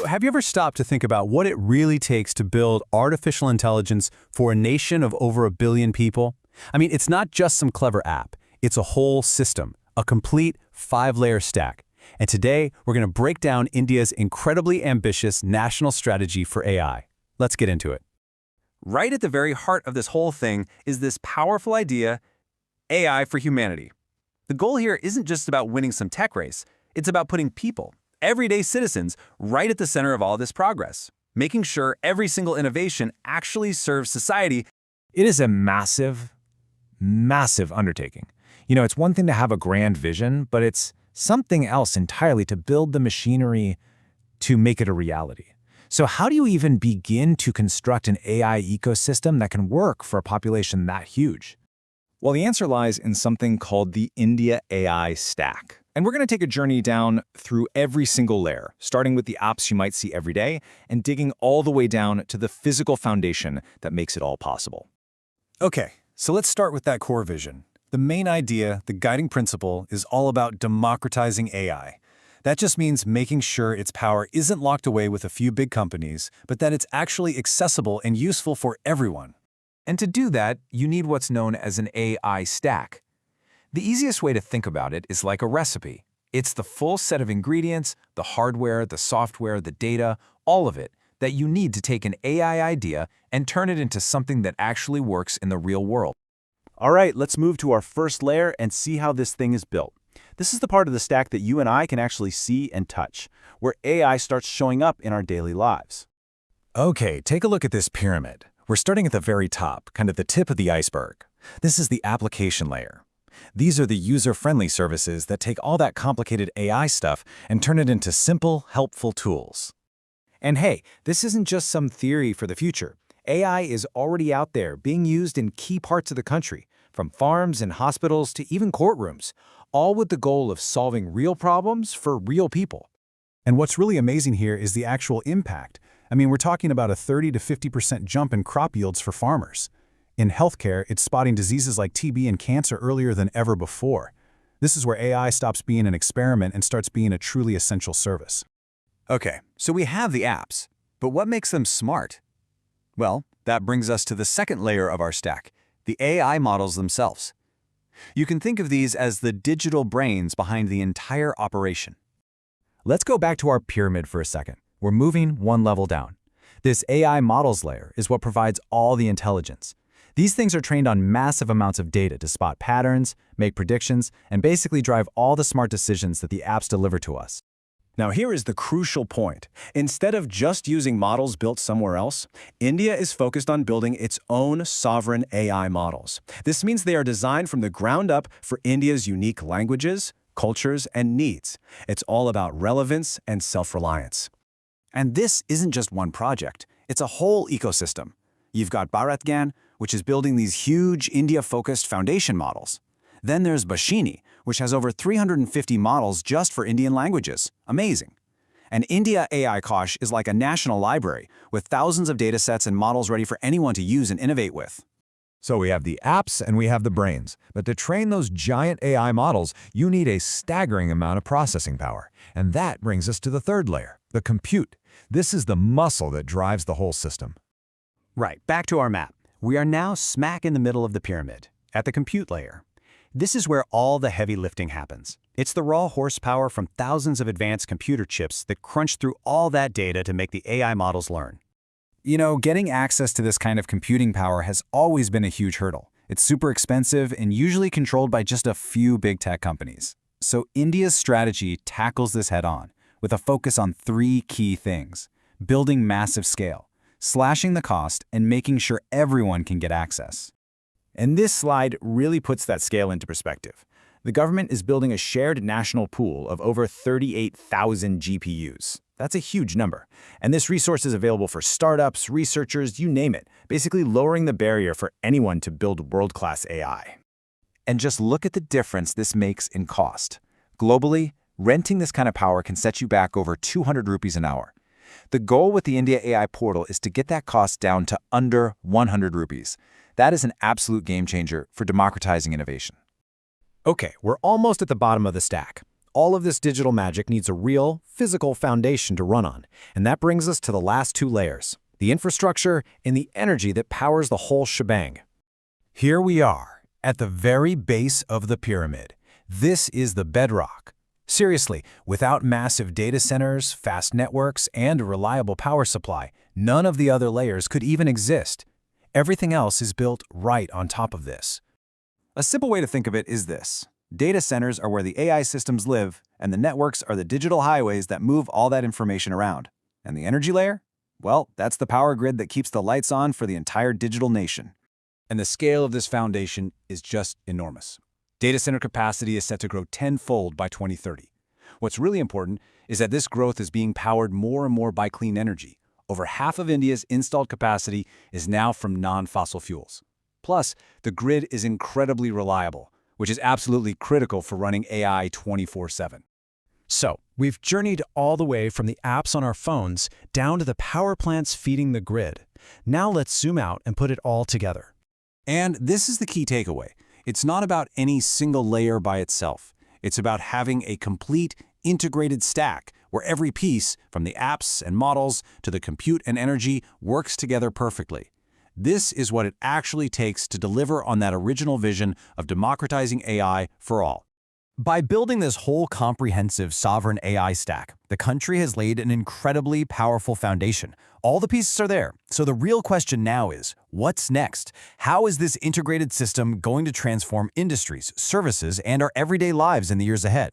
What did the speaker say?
have you ever stopped to think about what it really takes to build artificial intelligence for a nation of over 1 billion people? I mean, it's not just some clever app. It's a whole system, a complete 5-layer stack. And today, we're going to break down India's incredibly ambitious national strategy for AI. Let's get into it. Right at the very heart of this whole thing is this powerful idea, AI for humanity. The goal here isn't just about winning some tech race. It's about putting people, everyday citizens, right at the center of all this progress, making sure every single innovation actually serves society. It is a massive, massive undertaking. It's one thing to have a grand vision, but it's something else entirely to build the machinery to make it a reality. So how do you even begin to construct an AI ecosystem that can work for a population that huge? Well, the answer lies in something called the India AI Stack. And we're going to take a journey down through every single layer, starting with the apps you might see every day and digging all the way down to the physical foundation that makes it all possible. Okay, so let's start with that core vision. The main idea, the guiding principle, is all about democratizing AI. That just means making sure its power isn't locked away with a few big companies, but that it's actually accessible and useful for everyone. And to do that, you need what's known as an AI stack. The easiest way to think about it is like a recipe. It's the full set of ingredients, the hardware, the software, the data, all of it, that you need to take an AI idea and turn it into something that actually works in the real world. All right, let's move to our first layer and see how this thing is built. This is the part of the stack that you and I can actually see and touch, where AI starts showing up in our daily lives. Okay, take a look at this pyramid. We're starting at the very top, kind of the tip of the iceberg. This is the application layer. These are the user-friendly services that take all that complicated AI stuff and turn it into simple, helpful tools. And hey, this isn't just some theory for the future. AI is already out there, being used in key parts of the country, from farms and hospitals to even courtrooms, all with the goal of solving real problems for real people. And what's really amazing here is the actual impact. I mean, we're talking about a 30 to 50% jump in crop yields for farmers. In healthcare, it's spotting diseases like TB and cancer earlier than ever before. This is where AI stops being an experiment and starts being a truly essential service. Okay, so we have the apps, but what makes them smart? Well, that brings us to the second layer of our stack, the AI models themselves. You can think of these as the digital brains behind the entire operation. Let's go back to our pyramid for a second. We're moving one level down. This AI models layer is what provides all the intelligence. These things are trained on massive amounts of data to spot patterns, make predictions, and basically drive all the smart decisions that the apps deliver to us. Now here is the crucial point. Instead of just using models built somewhere else, India is focused on building its own sovereign AI models. This means they are designed from the ground up for India's unique languages, cultures, and needs. It's all about relevance and self-reliance. And this isn't just one project. It's a whole ecosystem. You've got BharatGyan, which is building these huge India-focused foundation models. Then there's Bashini, which has over 350 models just for Indian languages. Amazing. And India AI Kosh is like a national library with thousands of datasets and models ready for anyone to use and innovate with. So we have the apps and we have the brains. But to train those giant AI models, you need a staggering amount of processing power. And that brings us to the third layer, the compute. This is the muscle that drives the whole system. Right, back to our map. We are now smack in the middle of the pyramid, at the compute layer. This is where all the heavy lifting happens. It's the raw horsepower from thousands of advanced computer chips that crunch through all that data to make the AI models learn. Getting access to this kind of computing power has always been a huge hurdle. It's super expensive and usually controlled by just a few big tech companies. So India's strategy tackles this head-on, with a focus on 3 key things: building massive scale, slashing the cost, and making sure everyone can get access. And this slide really puts that scale into perspective. The government is building a shared national pool of over 38,000 GPUs. That's a huge number. And this resource is available for startups, researchers, you name it, basically lowering the barrier for anyone to build world-class AI. And just look at the difference this makes in cost. Globally, renting this kind of power can set you back over 200 rupees an hour. The goal with the India AI portal is to get that cost down to under 100 rupees. That is an absolute game changer for democratizing innovation. Okay, we're almost at the bottom of the stack. all of this digital magic needs a real, physical foundation to run on, and that brings us to the last two layers, the infrastructure and the energy that powers the whole shebang. Here we are, at the very base of the pyramid. This is the bedrock. Seriously, without massive data centers, fast networks, and a reliable power supply, none of the other layers could even exist. Everything else is built right on top of this. A simple way to think of it is this. Data centers are where the AI systems live, and the networks are the digital highways that move all that information around. And the energy layer? Well, that's the power grid that keeps the lights on for the entire digital nation. And the scale of this foundation is just enormous. Data center capacity is set to grow tenfold by 2030. What's really important is that this growth is being powered more and more by clean energy. Over half of India's installed capacity is now from non-fossil fuels. Plus, the grid is incredibly reliable, which is absolutely critical for running AI 24/7. So, we've journeyed all the way from the apps on our phones down to the power plants feeding the grid. Now let's zoom out and put it all together. And this is the key takeaway. It's not about any single layer by itself. It's about having a complete, integrated stack where every piece, from the apps and models to the compute and energy, works together perfectly. This is what it actually takes to deliver on that original vision of democratizing AI for all. By building this whole comprehensive sovereign AI stack, the country has laid an incredibly powerful foundation. All the pieces are there. So the real question now is, what's next? How is this integrated system going to transform industries, services, and our everyday lives in the years ahead?